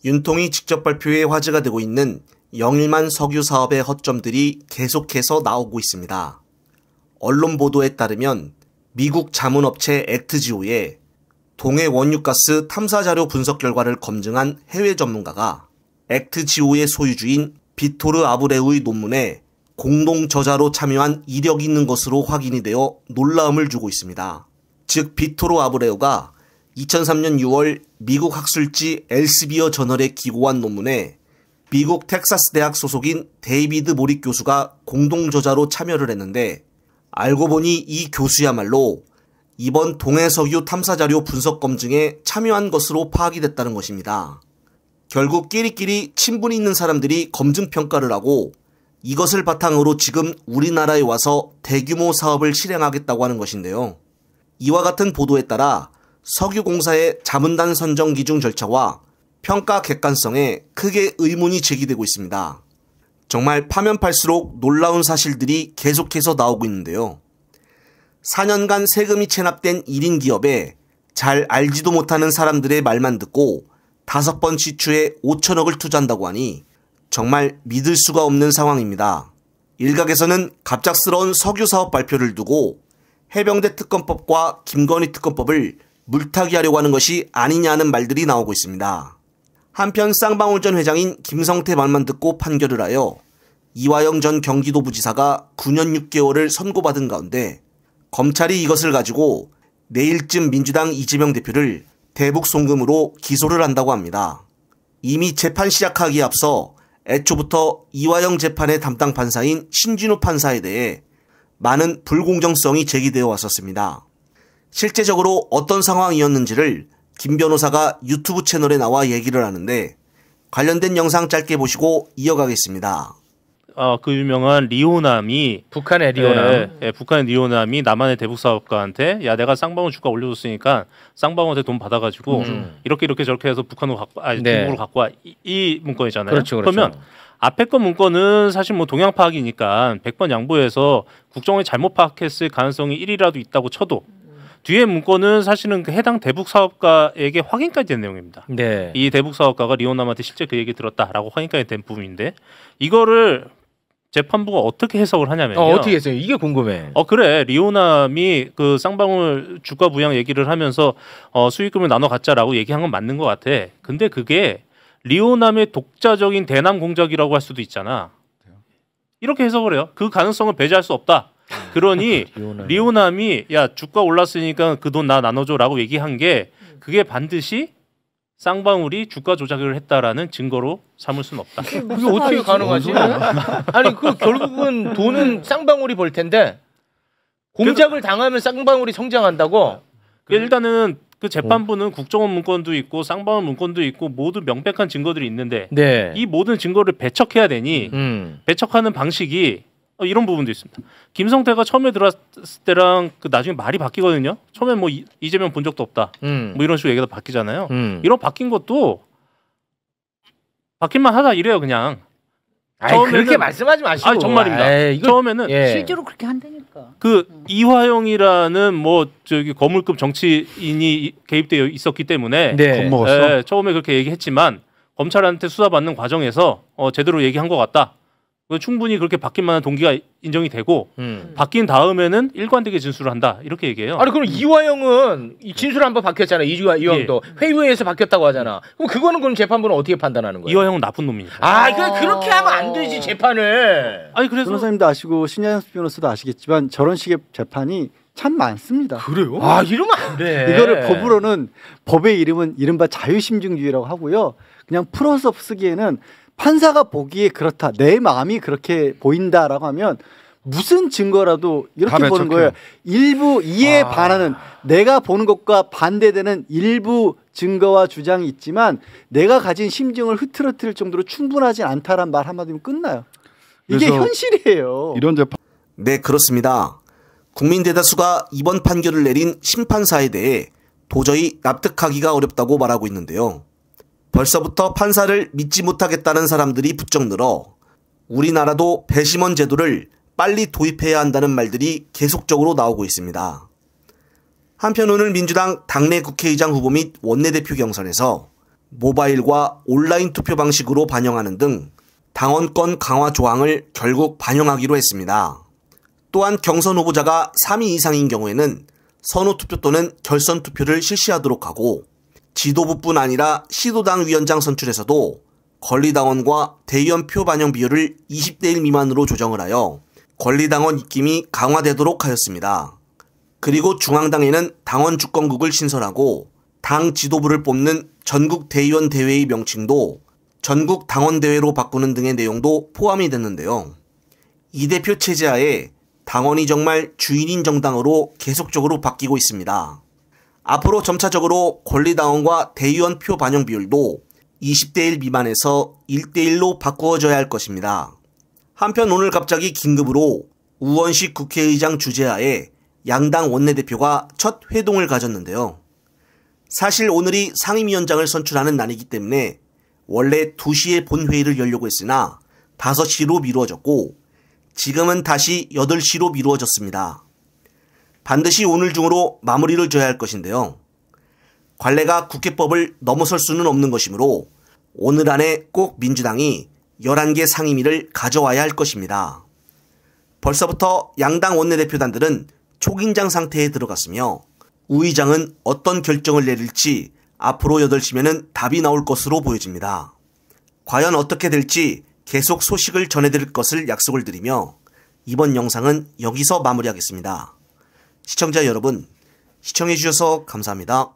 윤통이 직접 발표해 화제가 되고 있는 영일만 석유 사업의 허점들이 계속해서 나오고 있습니다. 언론 보도에 따르면 미국 자문업체 액트지오의 동해 원유가스 탐사 자료 분석 결과를 검증한 해외 전문가가 액트지오의 소유주인 비토르 아브레우의 논문에 공동 저자로 참여한 이력이 있는 것으로 확인이 되어 놀라움을 주고 있습니다. 즉 비토르 아브레우가 2003년 6월 미국 학술지 엘스비어 저널에 기고한 논문에 미국 텍사스 대학 소속인 데이비드 모릭 교수가 공동 저자로 참여를 했는데 알고 보니 이 교수야말로 이번 동해석유 탐사자료 분석 검증에 참여한 것으로 파악이 됐다는 것입니다. 결국 끼리끼리 친분이 있는 사람들이 검증 평가를 하고 이것을 바탕으로 지금 우리나라에 와서 대규모 사업을 실행하겠다고 하는 것인데요. 이와 같은 보도에 따라 석유공사의 자문단 선정 기준 절차와 평가 객관성에 크게 의문이 제기되고 있습니다. 정말 파면 팔수록 놀라운 사실들이 계속해서 나오고 있는데요. 4년간 세금이 체납된 1인 기업에 잘 알지도 못하는 사람들의 말만 듣고 5번 지출에 5천억을 투자한다고 하니 정말 믿을 수가 없는 상황입니다. 일각에서는 갑작스러운 석유사업 발표를 두고 해병대 특검법과 김건희 특검법을 물타기 하려고 하는 것이 아니냐는 말들이 나오고 있습니다. 한편 쌍방울 전 회장인 김성태 말만 듣고 판결을 하여 이화영 전 경기도부지사가 9년 6개월을 선고받은 가운데 검찰이 이것을 가지고 내일쯤 민주당 이재명 대표를 대북 송금으로 기소를 한다고 합니다. 이미 재판 시작하기에 앞서 애초부터 이화영 재판의 담당 판사인 신진우 판사에 대해 많은 불공정성이 제기되어 왔었습니다. 실제적으로 어떤 상황이었는지를 김 변호사가 유튜브 채널에 나와 얘기를 하는데 관련된 영상 짧게 보시고 이어가겠습니다. 그 유명한 리오남이 북한의 리오남, 북한의 리오남이 남한의 대북 사업가한테 야 내가 쌍방울 주가 올려줬으니까 쌍방울한테 돈 받아가지고 이렇게 저렇게 해서 북한으로 갖고 중국으로 갖고 와 이 문건이잖아요. 그렇죠. 그러면 앞에 건 문건은 사실 뭐 동향 파악이니까 100번 양보해서 국정원이 잘못 파악했을 가능성이 1이라도 있다고 쳐도 뒤에 문건은 사실은 그 해당 대북 사업가에게 확인까지 된 내용입니다. 네. 이 대북 사업가가 리오남한테 실제 그 얘기 들었다라고 확인까지 된 부분인데 이거를 재판부가 어떻게 해석을 하냐면요. 어떻게 했어요? 이게 궁금해. 그래 리오남이 그 쌍방울 주가 부양 얘기를 하면서 수익금을 나눠 갖자라고 얘기한 건 맞는 것 같아. 근데 그게 리오남의 독자적인 대남 공작이라고 할 수도 있잖아. 이렇게 해석을 해요. 그 가능성을 배제할 수 없다. 그러니 리오남이 야 주가 올랐으니까 그 돈 나 나눠줘라고 얘기한 게 그게 반드시 쌍방울이 주가 조작을 했다라는 증거로 삼을 수는 없다. 그게 어떻게 가능하지? 아니 그 결국은 돈은 쌍방울이 벌 텐데 공작을 당하면 쌍방울이 성장한다고? 일단은 그 재판부는 국정원 문건도 있고 쌍방울 문건도 있고 모두 명백한 증거들이 있는데 네. 이 모든 증거를 배척해야 되니 배척하는 방식이 이런 부분도 있습니다. 김성태가 처음에 들어왔을 때랑 그 나중에 말이 바뀌거든요. 처음에 뭐 이재명 본 적도 없다. 뭐 이런 식으로 얘기가 바뀌잖아요. 이런 바뀐 것도 바뀔만 하다 이래요 그냥. 처음에는 그렇게 말씀하지 마시고. 정말입니다. 처음에는 실제로 그렇게 한다니까. 그 이화영이라는 뭐 저기 거물급 정치인이 개입되어 있었기 때문에 처음에 그렇게 얘기했지만 검찰한테 수사받는 과정에서 제대로 얘기한 것 같다. 충분히 그렇게 바뀔 만한 동기가 인정이 되고 바뀐 다음에는 일관되게 진술을 한다 이렇게 얘기해요. 아니 그럼 이화영은 진술 한번 바뀌었잖아. 이화영도 회의에서 바뀌었다고 하잖아. 그럼 그거는 그럼 재판부는 어떻게 판단하는 거예요? 이화영은 나쁜 놈이니까. 그렇게 하면 안 되지 재판을. 아니 그래서 변호사님도 아시고 신현수 변호사도 아시겠지만 저런 식의 재판이 참 많습니다. 그래요? 이러면 안 돼. 이거를 법으로는 법의 이름은 이른바 자유심증주의라고 하고요. 그냥 풀어서 쓰기에는 판사가 보기에 그렇다. 내 마음이 그렇게 보인다라고 하면 무슨 증거라도 이렇게 보는 거예요. 일부 이에 반하는 내가 보는 것과 반대되는 일부 증거와 주장이 있지만 내가 가진 심증을 흐트러뜨릴 정도로 충분하지 않다란 말 한마디면 끝나요. 이게 현실이에요. 이런 재판. 네, 그렇습니다. 국민 대다수가 이번 판결을 내린 심판사에 대해 도저히 납득하기가 어렵다고 말하고 있는데요. 벌써부터 판사를 믿지 못하겠다는 사람들이 부쩍 늘어 우리나라도 배심원 제도를 빨리 도입해야 한다는 말들이 계속적으로 나오고 있습니다. 한편 오늘 민주당 당내 국회의장 후보 및 원내대표 경선에서 모바일과 온라인 투표 방식으로 반영하는 등 당원권 강화 조항을 결국 반영하기로 했습니다. 또한 경선 후보자가 3위 이상인 경우에는 선호투표 또는 결선투표를 실시하도록 하고 지도부뿐 아니라 시도당 위원장 선출에서도 권리당원과 대의원 표 반영 비율을 20대 1 미만으로 조정을 하여 권리당원 입김이 강화되도록 하였습니다. 그리고 중앙당에는 당원 주권국을 신설하고 당 지도부를 뽑는 전국 대의원 대회의 명칭도 전국 당원대회로 바꾸는 등의 내용도 포함이 됐는데요. 이 대표 체제 하에 당원이 정말 주인인 정당으로 계속적으로 바뀌고 있습니다. 앞으로 점차적으로 권리당원과 대의원 표 반영 비율도 20대 1 미만에서 1대 1로 바꾸어져야 할 것입니다. 한편 오늘 갑자기 긴급으로 우원식 국회의장 주재하에 양당 원내대표가 첫 회동을 가졌는데요. 사실 오늘이 상임위원장을 선출하는 날이기 때문에 원래 2시에 본회의를 열려고 했으나 5시로 미루어졌고 지금은 다시 8시로 미루어졌습니다. 반드시 오늘 중으로 마무리를 져야 할 것인데요. 관례가 국회법을 넘어설 수는 없는 것이므로 오늘 안에 꼭 민주당이 11개 상임위를 가져와야 할 것입니다. 벌써부터 양당 원내대표단들은 초긴장 상태에 들어갔으며 우 의장은 어떤 결정을 내릴지 앞으로 8시면은 답이 나올 것으로 보여집니다. 과연 어떻게 될지 계속 소식을 전해드릴 것을 약속을 드리며 이번 영상은 여기서 마무리하겠습니다. 시청자 여러분, 시청해주셔서 감사합니다.